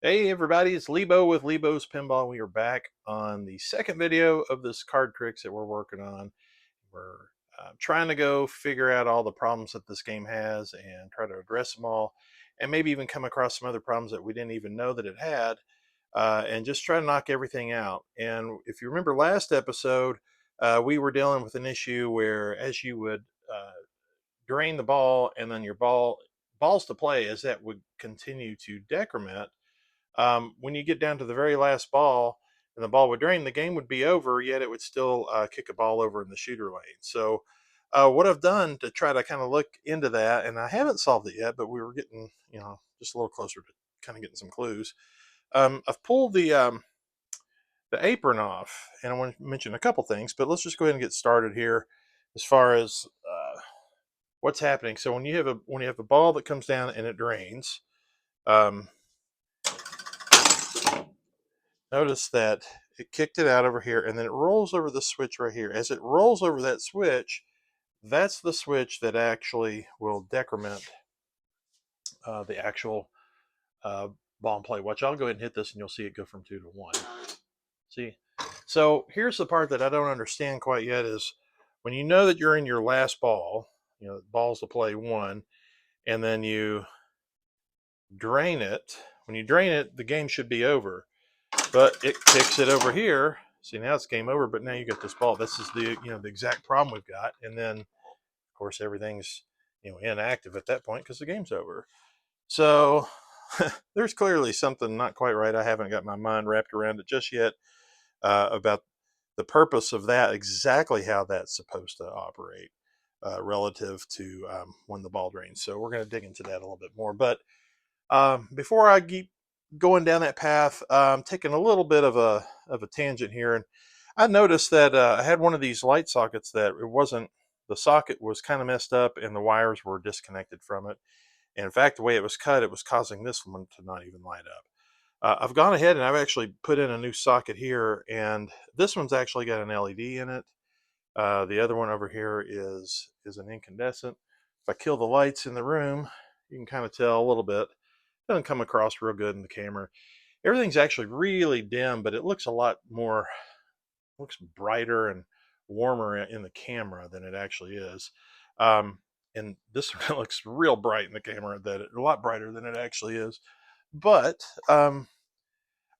Hey everybody, it's Lebo with Lebo's Pinball. We are back on the second video of this card tricks that we're working on. We're trying to go figure out all the problems that this game has and try to address them all, and maybe even come across some other problems that we didn't even know that it had, and just try to knock everything out. And if you remember last episode, we were dealing with an issue where as you would drain the ball and then your balls to play, as that would continue to decrement, when you get down to the very last ball and the ball would drain, the game would be over, yet it would still kick a ball over in the shooter lane. So, what I've done to try to kind of look into that, and I haven't solved it yet, but we were getting, just a little closer to kind of getting some clues. I've pulled the apron off, and I want to mention a couple things, but let's just go ahead and get started here as far as what's happening. So when you have a ball that comes down and it drains, um, notice that it kicked it out over here and then it rolls over the switch right here. As it rolls over that switch, that's the switch that actually will decrement the actual ball and play. Watch, I'll go ahead and hit this and you'll see it go from 2 to 1. See? So here's the part that I don't understand quite yet is when you know that you're in your last ball, balls to play 1, and then you drain it. When you drain it, the game should be over. But it kicks it over here. See, now it's game over, but now you got this ball. This is the exact problem we've got. And then, of course, everything's, inactive at that point because the game's over. So there's clearly something not quite right. I haven't got my mind wrapped around it just yet about the purpose of that, exactly how that's supposed to operate relative to when the ball drains. So we're going to dig into that a little bit more. But before I keep going down that path, I'm taking a little bit of a tangent here, and I noticed that I had one of these light sockets that the socket was kind of messed up and the wires were disconnected from it. And in fact, the way it was cut, it was causing this one to not even light up. I've gone ahead and I've actually put in a new socket here, and this one's actually got an LED in it. The other one over here is an incandescent. If I kill the lights in the room, you can kind of tell a little bit. Doesn't come across real good in the camera. Everything's actually really dim, but it looks a lot more, looks brighter and warmer in the camera than it actually is. And this looks real bright in the camera, a lot brighter than it actually is. But I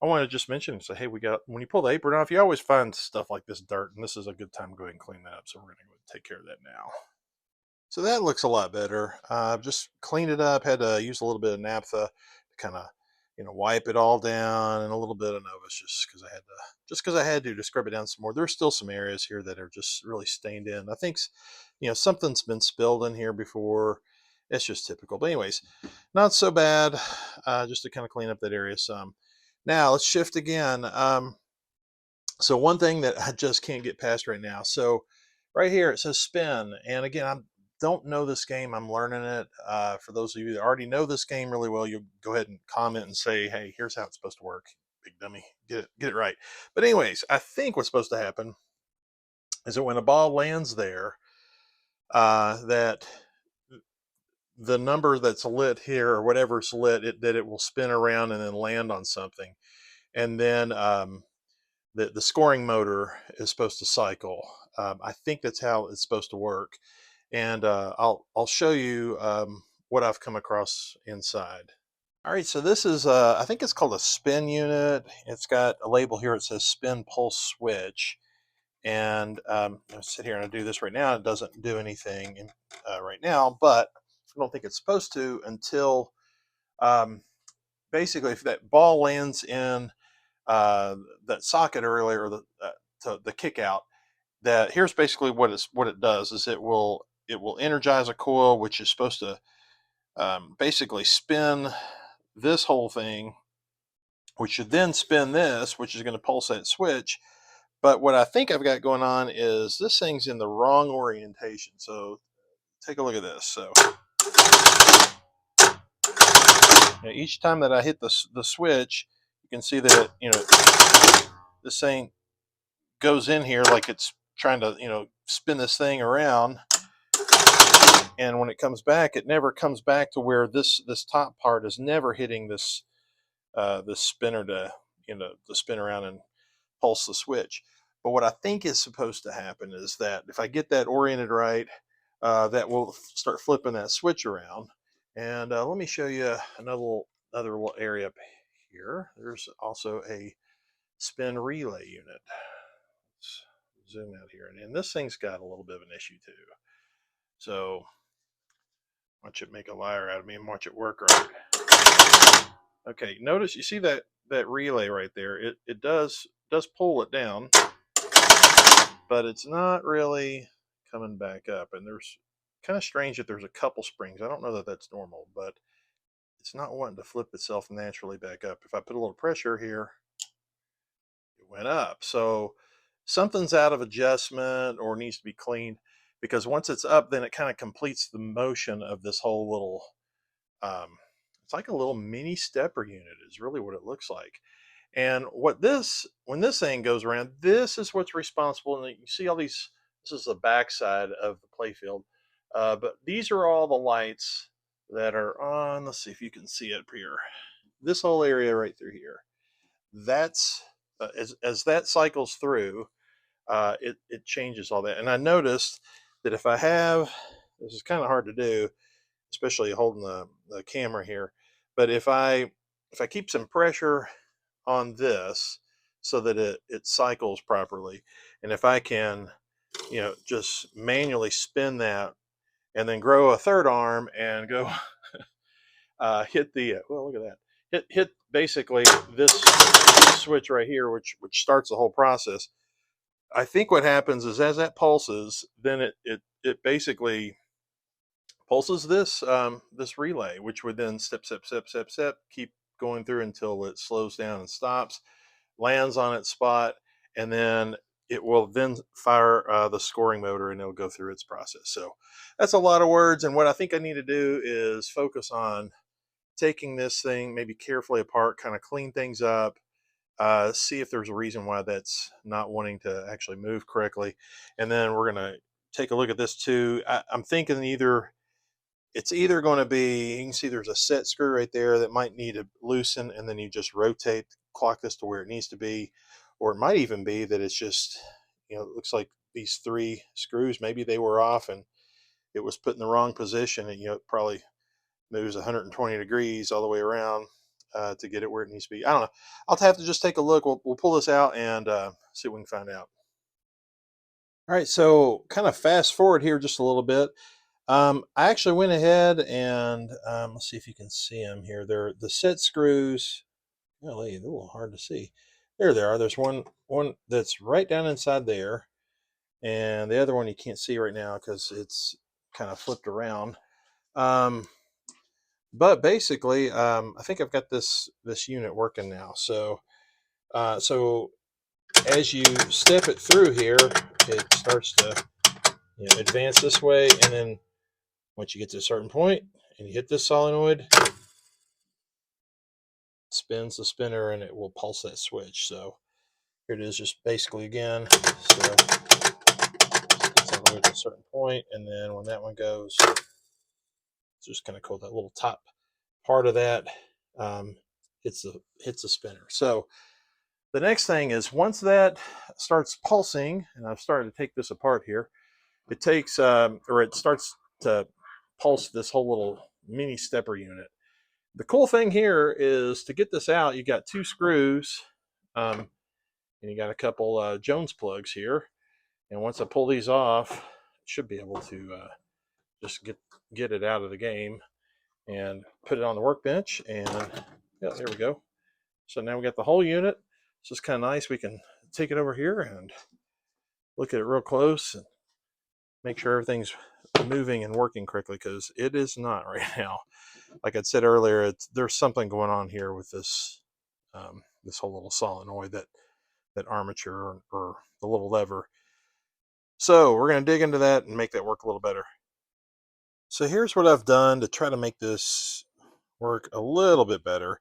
want to just mention and say, hey, when you pull the apron off, you always find stuff like this dirt, and this is a good time to go ahead and clean that up. So we're going to go take care of that now. So that looks a lot better. I've just cleaned it up, had to use a little bit of naphtha to kind of, wipe it all down, and a little bit of Novus just because I had to scrub it down some more. There's still some areas here that are just really stained in. I think, something's been spilled in here before. It's just typical. But anyways, not so bad, just to kind of clean up that area some. Now let's shift again. So one thing that I just can't get past right now. So right here it says spin, and again, I don't know this game. I'm learning it. For those of you that already know this game really well, you go ahead and comment and say, "Hey, here's how it's supposed to work." Big dummy, get it right. But anyways, I think what's supposed to happen is that when a ball lands there, that the number that's lit here or whatever's lit, that it will spin around and then land on something, and then the scoring motor is supposed to cycle. I think that's how it's supposed to work, and I'll show you what I've come across inside. All right, so this is I think it's called a spin unit. It's got a label here. It says spin pulse switch, and I'll sit here and I do this right now. It doesn't do anything right now, but I don't think it's supposed to until basically if that ball lands in that socket earlier, the kick out. That here's basically what it does is it will energize a coil which is supposed to basically spin this whole thing, which should then spin this, which is going to pulse that switch. But what I think I've got going on is this thing's in the wrong orientation. So take a look at this. So each time that I hit the switch, you can see that this thing goes in here like it's trying to spin this thing around, and when it comes back, it never comes back to where this top part is never hitting this the spinner to to spin around and pulse the switch. But what I think is supposed to happen is that if I get that oriented right, that will start flipping that switch around. And let me show you another little area up here. There's also a spin relay unit. Let's zoom out here, and this thing's got a little bit of an issue too. So watch it make a liar out of me and watch it work right. Okay, notice you see that relay right there. It does pull it down, but it's not really coming back up. And there's kind of strange that there's a couple springs. I don't know that that's normal, but it's not wanting to flip itself naturally back up. If I put a little pressure here, it went up. So something's out of adjustment or needs to be cleaned, because once it's up, then it kind of completes the motion of this whole little, it's like a little mini stepper unit is really what it looks like. And when this thing goes around, this is what's responsible. And you see all these, this is the backside of the playfield. But these are all the lights that are on. Let's see if you can see it up here. This whole area right through here. That's, as that cycles through, it changes all that. And I noticed that if I have, this is kind of hard to do, especially holding the camera here, but if I keep some pressure on this so that it cycles properly, and if I can just manually spin that and then grow a third arm and go hit the well, look at that, hit basically this switch right here, which starts the whole process. I think what happens is as that pulses, then it basically pulses this relay, which would then step, keep going through until it slows down and stops, lands on its spot, and then it will then fire the scoring motor, and it'll go through its process. So that's a lot of words, and what I think I need to do is focus on taking this thing maybe carefully apart, kind of clean things up, see if there's a reason why that's not wanting to actually move correctly, and then we're going to take a look at this too. I'm thinking it's either going to be, you can see there's a set screw right there that might need to loosen, and then you just rotate, clock this to where it needs to be. Or it might even be that it's just, it looks like these 3 screws, maybe they were off and it was put in the wrong position, and it probably moves 120 degrees all the way around to get it where it needs to be. I don't know. I'll have to just take a look. We'll pull this out and see what we can find out. All right, so kind of fast forward here just a little bit. I actually went ahead and let's see if you can see them here. They're the set screws. Golly, they're a little hard to see. There they are. There's one that's right down inside there, and the other one you can't see right now because it's kind of flipped around. But basically, I think I've got this unit working now. So so as you step it through here, it starts to advance this way, and then once you get to a certain point and you hit this solenoid, it spins the spinner and it will pulse that switch. So here it is, just basically again. So it's all the way to a certain point, and then when that one goes, it's just kind of cool. That little top part of that hits the spinner. So the next thing is, once that starts pulsing, and I've started to take this apart here, it takes or it starts to pulse this whole little mini stepper unit. The cool thing here is to get this out, you got 2 screws, and you got a couple Jones plugs here. And once I pull these off, I should be able to just get it out of the game and put it on the workbench. And yeah, there we go. So now we got the whole unit. It's just kind of nice. We can take it over here and look at it real close and make sure everything's moving and working correctly, because it is not right now. Like I said earlier, there's something going on here with this this whole little solenoid, that armature or the little lever. So we're going to dig into that and make that work a little better. So here's what I've done to try to make this work a little bit better.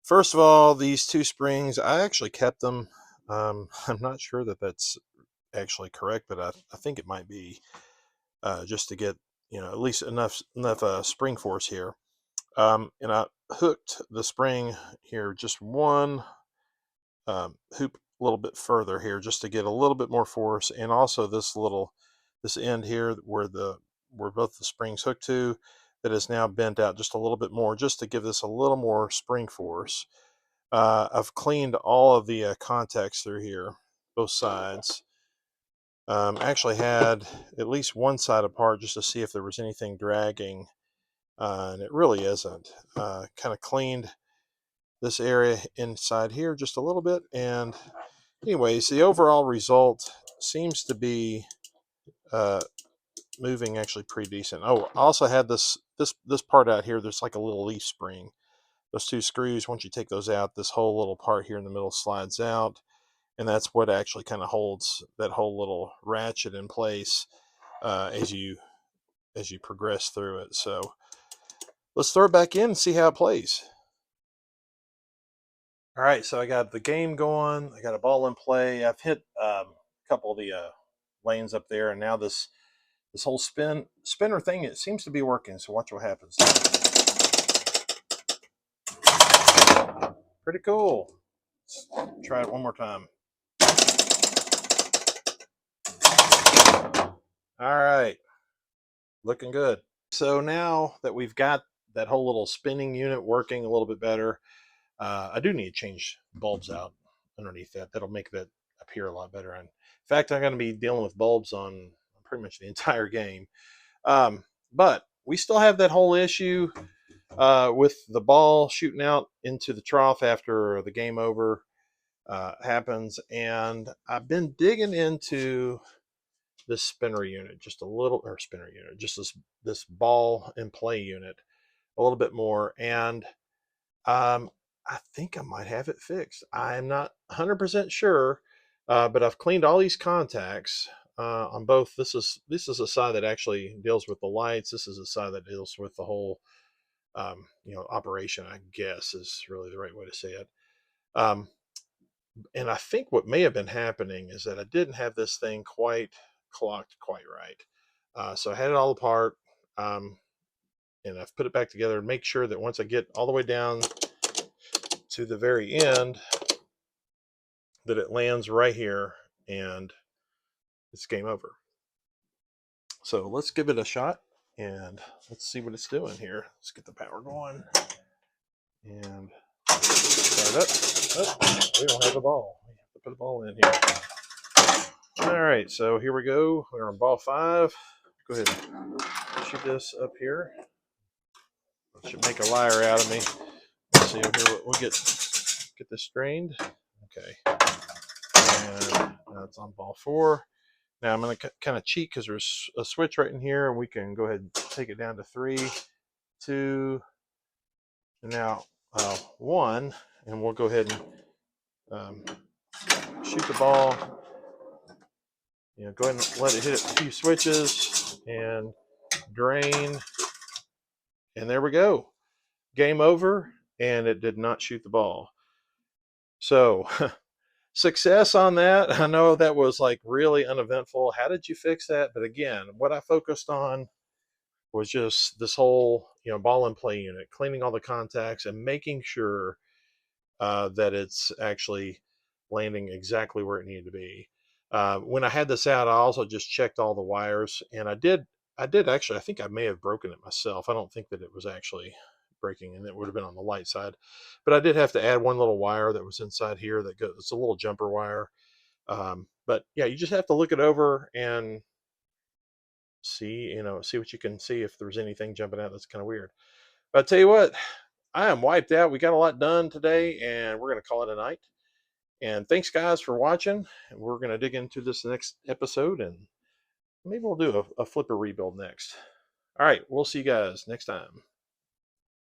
First of all, these 2 springs, I actually kept them. I'm not sure that that's actually correct, but I think it might be, just to get at least enough spring force here. And hooked the spring here just one hoop a little bit further here, just to get a little bit more force, and also this end here where both the springs hook to, that is now bent out just a little bit more, just to give this a little more spring force. I've cleaned all of the contacts through here, both sides. Actually had at least one side apart just to see if there was anything dragging, and it really isn't. Kind of cleaned this area inside here just a little bit, and anyways, the overall result seems to be uh, moving actually pretty decent. Oh, I also had this part out here. There's like a little leaf spring. Those two screws, once you take those out, this whole little part here in the middle slides out, and that's what actually kind of holds that whole little ratchet in place as you progress through it. So let's throw it back in and see how it plays. All right, so I got the game going. I got a ball in play. I've hit a couple of the lanes up there, and now this whole spinner thing, it seems to be working. So watch what happens. Pretty cool. Let's try it one more time. All right, looking good. So now that we've got that whole little spinning unit working a little bit better, I do need to change bulbs out underneath that. That'll make that appear a lot better. And in fact, I'm going to be dealing with bulbs on pretty much the entire game. But we still have that whole issue with the ball shooting out into the trough after the game over happens. And I've been digging into this spinner unit just a little, or spinner unit, just this ball and play unit a little bit more. And I think I might have it fixed. I'm not 100% sure, but I've cleaned all these contacts on both. This is a side that actually deals with the lights. This is a side that deals with the whole, operation, I guess is really the right way to say it. And I think what may have been happening is that I didn't have this thing quite clocked quite right. So I had it all apart, and I've put it back together and make sure that once I get all the way down to the very end, that it lands right here, and it's game over. So let's give it a shot and let's see what it's doing here. Let's get the power going and start up. Oh, we don't have a ball. We have to put a ball in here. All right, so here we go. We're on ball 5. Go ahead and shoot this up here. It should make a liar out of me. Let's see here. We'll get this strained. Okay. And now it's on ball 4. Now I'm going to kind of cheat because there's a switch right in here, and we can go ahead and take it down to 3, 2, and now 1, and we'll go ahead and shoot the ball. Go ahead and let it hit a few switches and drain, and there we go. Game over, and it did not shoot the ball. So success on that. I know that was like really uneventful. How did you fix that? But again, what I focused on was just this whole ball and play unit, cleaning all the contacts and making sure that it's actually landing exactly where it needed to be. When I had this out, I also just checked all the wires, and I did actually, I think I may have broken it myself. I don't think that it was actually breaking, and it would have been on the light side, but I did have to add one little wire that was inside here that goes, it's a little jumper wire. But yeah, you just have to look it over and see what you can see if there's anything jumping out that's kind of weird. But I tell you what, I am wiped out. We got a lot done today, and we're going to call it a night. And thanks, guys, for watching. We're going to dig into this next episode, and maybe we'll do a flipper rebuild next. All right, we'll see you guys next time.